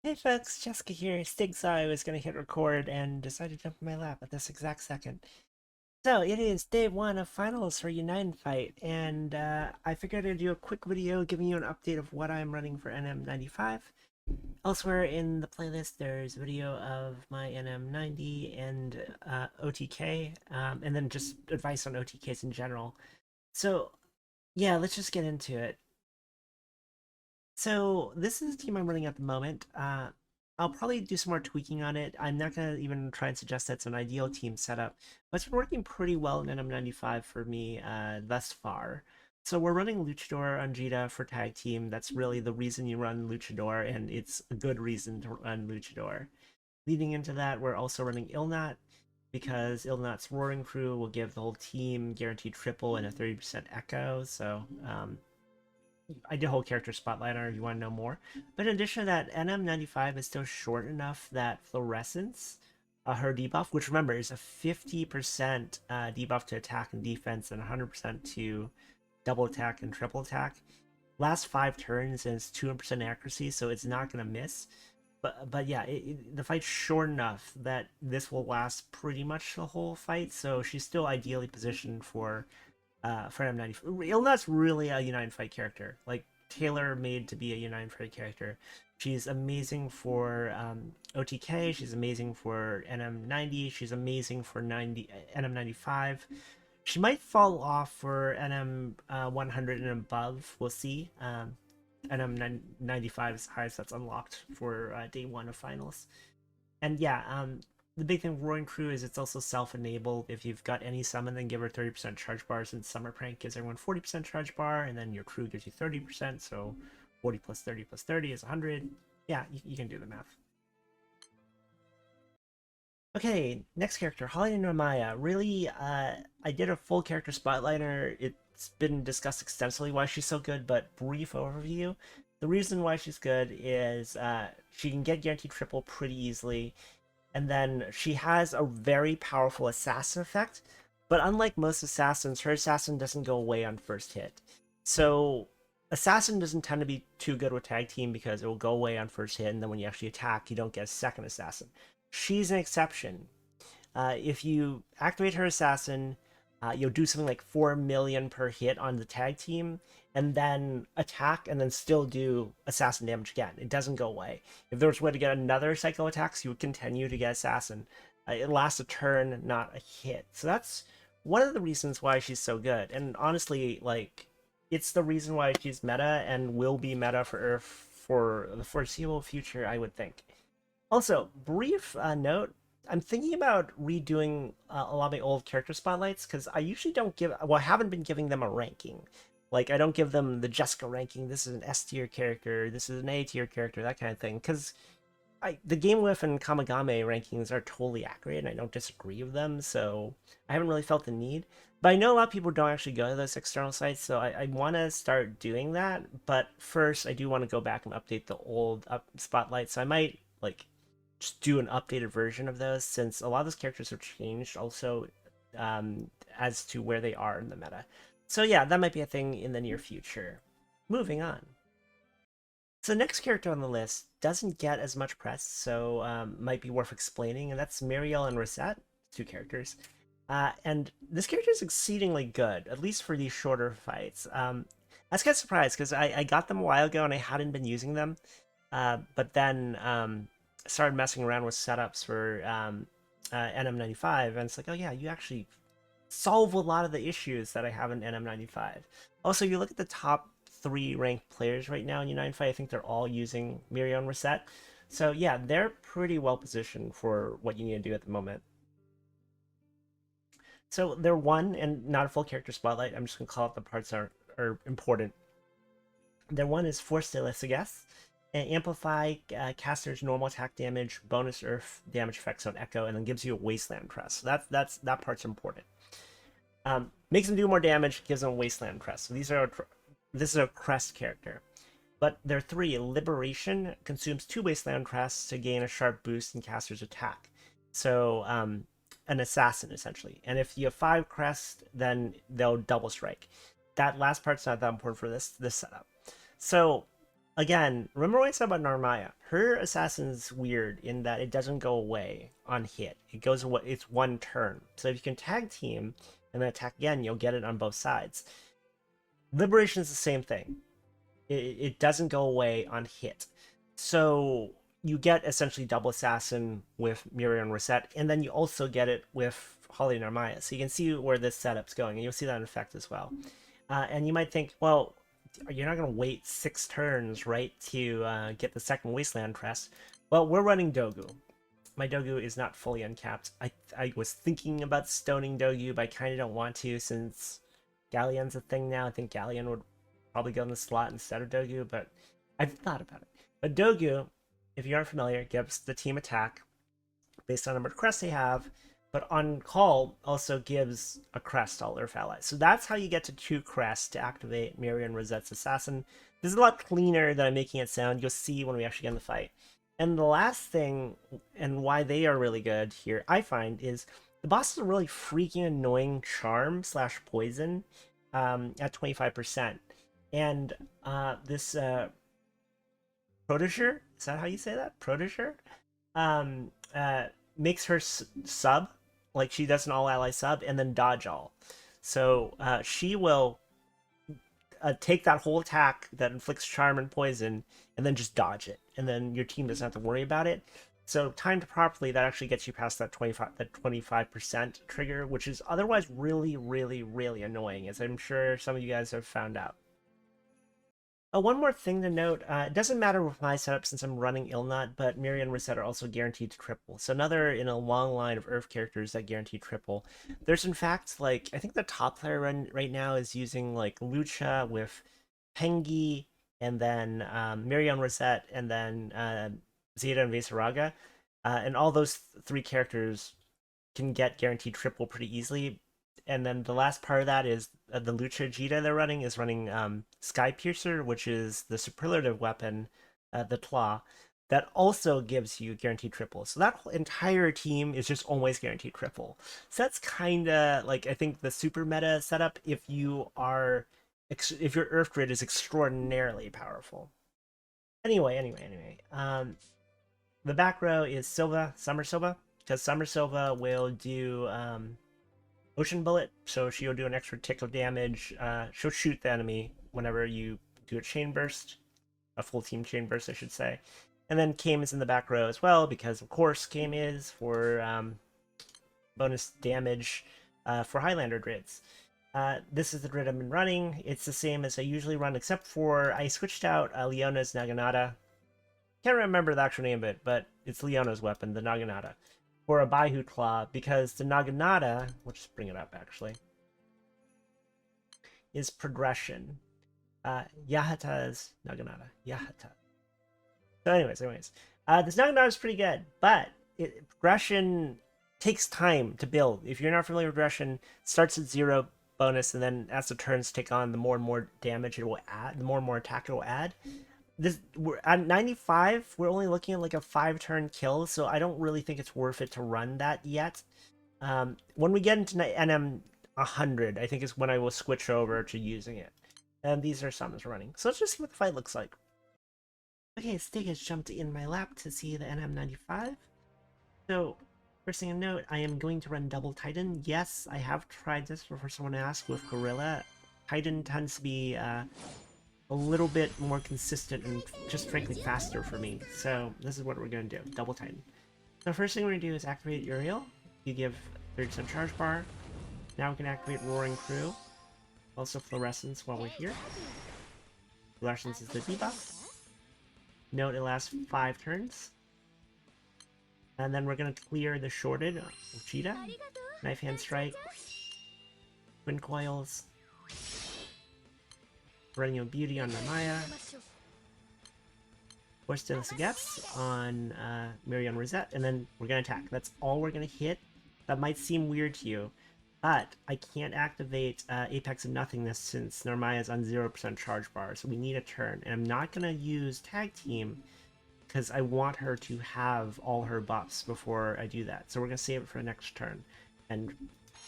Hey folks, Jessica here. Stig saw I was going to hit record and decided to jump in my lap at this exact second. So it is day one of finals for United, and I figured I'd do a quick video giving you an update of what I'm running for NM95. Elsewhere in the playlist, there's a video of my NM90 and OTK, and then just advice on OTKs in general. So yeah, let's just get into it. So this is the team I'm running at the moment. I'll probably do some more tweaking on it. I'm not going to even try and suggest that's an ideal team setup, but it's been working pretty well in NM95 for me thus far. So we're running Luchador on Jita for tag team. That's really the reason you run Luchador, and it's a good reason to run Luchador. Leading into that, we're also running Ilnat because Ilnat's Roaring Crew will give the whole team guaranteed triple and a 30% echo. So I did a whole character spotlight on her if you want to know more. But in addition to that, NM95 is still short enough that Fluorescence, her debuff, which remember is a 50% debuff to attack and defense and 100% to double attack and triple attack, lasts 5 turns and it's 200% accuracy, so it's not going to miss. But yeah, the fight's short enough that this will last pretty much the whole fight, so she's still ideally positioned for M95. Ilna's really a United Fight character, like tailor made to be a United Fight character. She's amazing for OTK. She's amazing for NM90. She's amazing for NM95. She might fall off for NM 100 and above. We'll see. NM95 is the highest that's unlocked for day one of finals. And yeah, the big thing with Roaring Crew is it's also self-enabled. If you've got any summon, then give her 30% charge bars, and Summer Prank gives everyone 40% charge bar, and then your crew gives you 30%, so 40 plus 30 is 100. Yeah, you can do the math. Okay, next character, Holly Maya. Really, I did a full character spotlight on her. It's been discussed extensively why she's so good, but brief overview. The reason why she's good is she can get guaranteed triple pretty easily, and then she has a very powerful assassin effect, but unlike most assassins, her assassin doesn't go away on first hit. So assassin doesn't tend to be too good with tag team because it will go away on first hit, and then when you actually attack, you don't get a second assassin. She's an exception. If you activate her assassin, you'll do something like 4 million per hit on the tag team, and then attack, and then still do assassin damage again. It doesn't go away. If there was a way to get another cycle attacks, you would continue to get assassin. It lasts a turn, not a hit. So that's one of the reasons why she's so good. And honestly, like, it's the reason why she's meta and will be meta for the foreseeable future, I would think. Also, brief note, I'm thinking about redoing a lot of my old character spotlights because I usually don't give, well, I haven't been giving them a ranking. Like, I don't give them the Jessica ranking. This is an S tier character. This is an A tier character, that kind of thing. Because the Game Whiff and Kamagame rankings are totally accurate, and I don't disagree with them. So I haven't really felt the need. But I know a lot of people don't actually go to those external sites, so I want to start doing that. But first, I do want to go back and update the old spotlights. So I might like just do an updated version of those since a lot of those characters have changed also as to where they are in the meta. So yeah, that might be a thing in the near future. Moving on. So the next character on the list doesn't get as much press, so might be worth explaining, and that's Muriel and Rosette, two characters. And this character is exceedingly good, at least for these shorter fights. I was kind of surprised because I got them a while ago and I hadn't been using them, but then started messing around with setups for NM95, and it's like, oh yeah, you actually solve a lot of the issues that I have in NM95. Also, you look at the top 3 ranked players right now in U95, I think they're all using Miriam and Reset. So yeah, they're pretty well positioned for what you need to do at the moment. So they're one, and not a full character spotlight. I'm just gonna call out the parts that are important. Their one is Force de Lesagas, and amplify caster's normal attack damage, bonus earth damage effects on Echo, and then gives you a Wasteland Crest. So that part's important. Makes them do more damage, gives them a Wasteland Crest. So this is a Crest character. But their 3, Liberation, consumes 2 Wasteland Crests to gain a sharp boost in caster's attack. So an assassin essentially. And if you have 5 Crests, then they'll double strike. That last part's not that important for this setup. So Again, remember what I said about Narmaya? Her assassin's weird in that it doesn't go away on hit. It goes away, it's one turn. So if you can tag team and then attack again, you'll get it on both sides. Liberation is the same thing. It doesn't go away on hit. So you get essentially double assassin with Miriam Reset, and then you also get it with Holly Narmaya. So you can see where this setup's going, and you'll see that in effect as well. And you might think, well, you're not going to wait 6 turns, right, to get the second Wasteland Crest. Well, we're running Dogu. My Dogu is not fully uncapped. I was thinking about stoning Dogu, but I kind of don't want to since Galleon's a thing now. I think Galleon would probably go in the slot instead of Dogu, but I've thought about it. But Dogu, if you aren't familiar, gives the team attack based on the number of crests they have, but on call also gives a crest to all Earth allies. So that's how you get to 2 crests to activate Miriam Rosette's Assassin. This is a lot cleaner than I'm making it sound. You'll see when we actually get in the fight. And the last thing, and why they are really good here, I find, is the boss is a really freaking annoying charm slash poison at 25%. And this Protégeur, is that how you say that? Protégeur? Makes her sub, like she does an all ally sub, and then dodge all. So she will take that whole attack that inflicts charm and poison, and then just dodge it, and then your team doesn't have to worry about it. So timed properly, that actually gets you past that 25% trigger, which is otherwise really, really, really annoying, as I'm sure some of you guys have found out. One more thing to note, it doesn't matter with my setup since I'm running Ilnut, but Miriam and Reset are also guaranteed to triple. So another in a long line of Earth characters that guarantee triple. There's in fact, like, I think the top player right now is using like Lucha with Pengi, and then Miriam Reset, and then Zeta and Veseraga. And all those 3 characters can get guaranteed triple pretty easily. And then the last part of that is the Lucha Jita they're running is running Sky Piercer, which is the superlative weapon, the Claw, that also gives you guaranteed triple. So that entire team is just always guaranteed triple. So that's kind of like, I think, the super meta setup if you are if your Earth grid is extraordinarily powerful. Anyway, the back row is Silva, Summer Silva, because Summer Silva will do Ocean Bullet, so she'll do an extra tick of damage. She'll shoot the enemy whenever you do a chain burst, a full team chain burst, I should say. And then Kame is in the back row as well, because of course Kame is for bonus damage for Highlander grids. This is the grid I've been running. It's the same as I usually run, except for I switched out Leona's Naginata. Can't remember the actual name of it, but it's Leona's weapon, the Naginata, for a Baihu Claw, because the Naginata, we'll just bring it up actually, is progression. Yahata's Naginata. Yahata. So anyways, this Naginata is pretty good, but progression takes time to build. If you're not familiar with progression, it starts at 0 bonus, and then as the turns take on, the more and more damage it will add, the more and more attack it will add. We're at 95, we're only looking at like a 5-turn kill, so I don't really think it's worth it to run that yet. When we get into NM100, I think is when I will switch over to using it. And these are summons running. So let's just see what the fight looks like. Okay, Stig has jumped in my lap to see the NM95. So, first thing to note, I am going to run Double Titan. Yes, I have tried this before someone asked with Gorilla. Titan tends to be a little bit more consistent and just frankly faster for me. So this is what we're going to do. Double Titan. So first thing we're going to do is activate Uriel. You give 30% charge bar. Now we can activate Roaring Crew. Also Fluorescence while we're here. Fluorescence is the debuff. Note it lasts 5 turns. And then we're going to clear the Shorted of Cheetah. Knife Hand Strike. Twin Coils. Perennial Beauty on Namaya. Force to Sagets on Miriam Rosette, and then we're going to attack. That's all we're going to hit. That might seem weird to you, but I can't activate Apex of Nothingness since Narmaya's on 0% charge bar, so we need a turn. And I'm not going to use Tag Team because I want her to have all her buffs before I do that. So we're going to save it for the next turn, and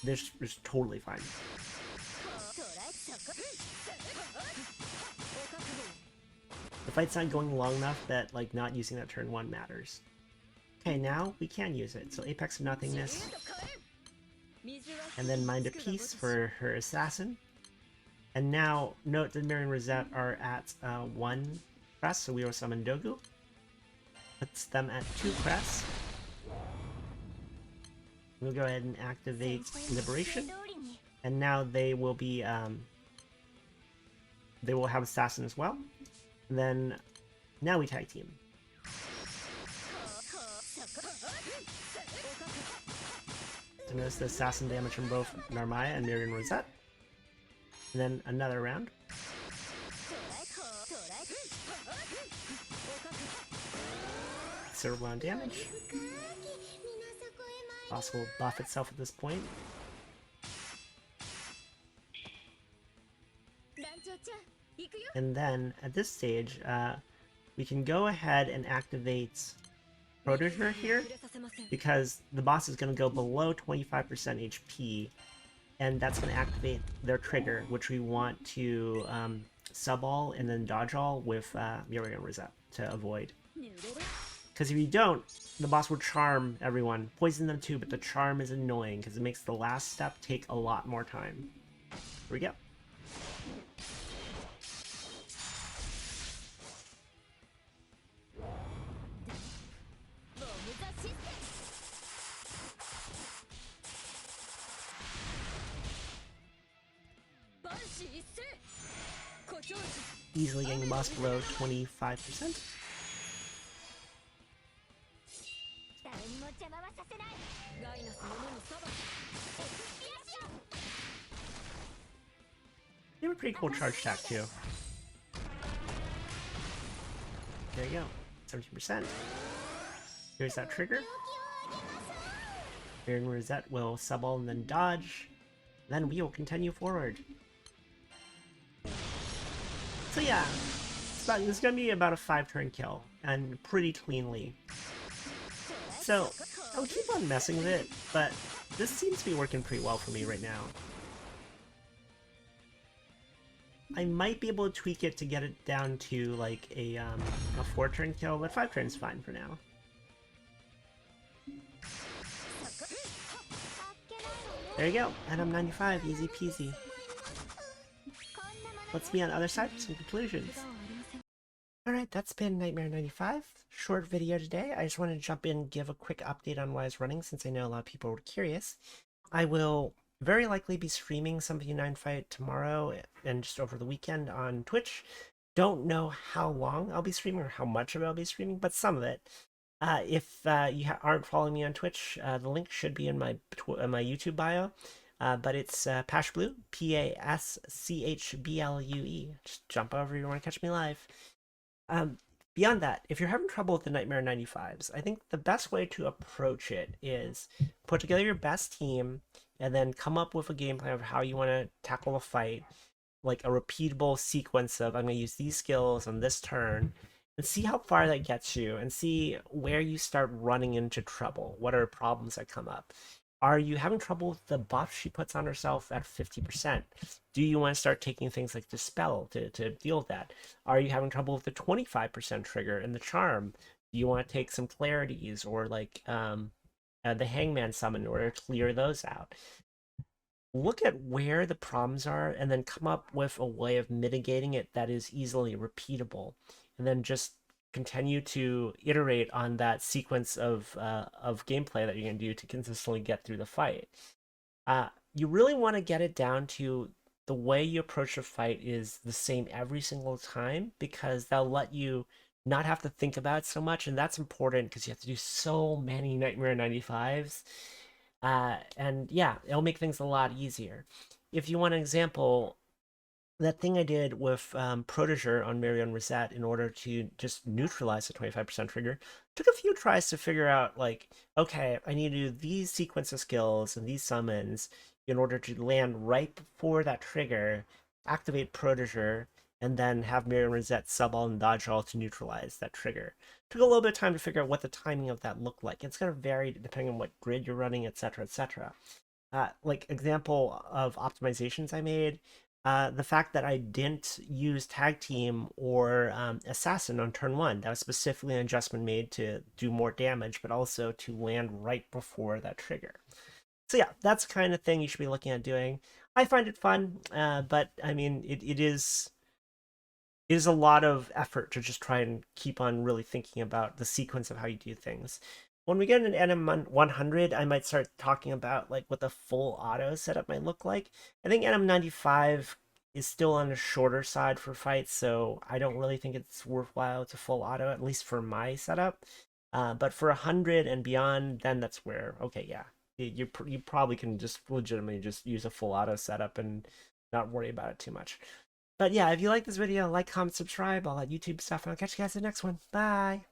this is totally fine. The The fight's not going long enough that like not using that turn 1 matters. Okay, now we can use it. So Apex of Nothingness. And then Mind of Peace for her Assassin. And now, note that Mary and Rosette are at 1 crest, so we will summon Dogu. Puts them at 2 crests. We'll go ahead and activate Liberation. And now they will be, they will have Assassin as well. And then, now we tag team. So notice the Assassin damage from both Narmaya and Miriam Rosette. And then another round. Considerable amount of damage. Boss will buff itself at this point. And then, at this stage, we can go ahead and activate Protégé here, because the boss is going to go below 25% HP, and that's going to activate their trigger, which we want to sub-all and then dodge-all with Miriam and Rosette to avoid. Because if you don't, the boss will charm everyone, poison them too, but the charm is annoying because it makes the last step take a lot more time. Here we go. Easily getting the boss below 25%. They have a pretty cool charge attack too. There you go, 17%. Here's that trigger. Miriam and Rosette will sub-all and then dodge. Then we will continue forward. So yeah, this is going to be about a 5-turn kill, and pretty cleanly. So, I'll keep on messing with it, but this seems to be working pretty well for me right now. I might be able to tweak it to get it down to like a 4-turn kill, but 5 turns is fine for now. There you go, NM95, easy peasy. Let's be on the other side for some conclusions. Alright, that's been Nightmare95. Short video today. I just wanted to jump in and give a quick update on why I was running, since I know a lot of people were curious. I will very likely be streaming some V9 Fight tomorrow and just over the weekend on Twitch. Don't know how long I'll be streaming or how much of it I'll be streaming, but some of it. If you aren't following me on Twitch, the link should be in my YouTube bio. But it's Pashblue, P-A-S-C-H-B-L-U-E. Just jump over if you want to catch me live. Beyond that, if you're having trouble with the Nightmare 95s, I think the best way to approach it is put together your best team and then come up with a game plan of how you want to tackle a fight, like a repeatable sequence of I'm going to use these skills on this turn, and see how far that gets you and see where you start running into trouble. What are problems that come up? Are you having trouble with the buff she puts on herself at 50%? Do you want to start taking things like Dispel to deal with that? Are you having trouble with the 25% trigger and the Charm? Do you want to take some Clarities or like the Hangman Summon in order to clear those out? Look at where the problems are and then come up with a way of mitigating it that is easily repeatable. And then just continue to iterate on that sequence of gameplay that you're going to do to consistently get through the fight. You really want to get it down to the way you approach a fight is the same every single time, because that'll let you not have to think about it so much, and that's important because you have to do so many Nightmare 95s. And yeah, it'll make things a lot easier. If you want an example, that thing I did with Protégé on Marion Rosette in order to just neutralize the 25% trigger took a few tries to figure out, like, okay, I need to do these sequence of skills and these summons in order to land right before that trigger, activate Protégé, and then have Marion Rosette sub-all and dodge-all to neutralize that trigger. Took a little bit of time to figure out what the timing of that looked like. It's going to vary depending on what grid you're running, etc., etc. Like, example of optimizations I made, The fact that I didn't use tag team or assassin on turn one, that was specifically an adjustment made to do more damage, but also to land right before that trigger. So yeah, that's the kind of thing you should be looking at doing. I find it fun, but I mean, it is a lot of effort to just try and keep on really thinking about the sequence of how you do things. When we get an NM100, I might start talking about like what the full auto setup might look like. I think NM95 is still on the shorter side for fights, so I don't really think it's worthwhile to full auto, at least for my setup. But for 100 and beyond, then that's where, okay, yeah, you probably can just legitimately just use a full auto setup and not worry about it too much. But yeah, if you like this video, like, comment, subscribe, all that YouTube stuff, and I'll catch you guys in the next one. Bye!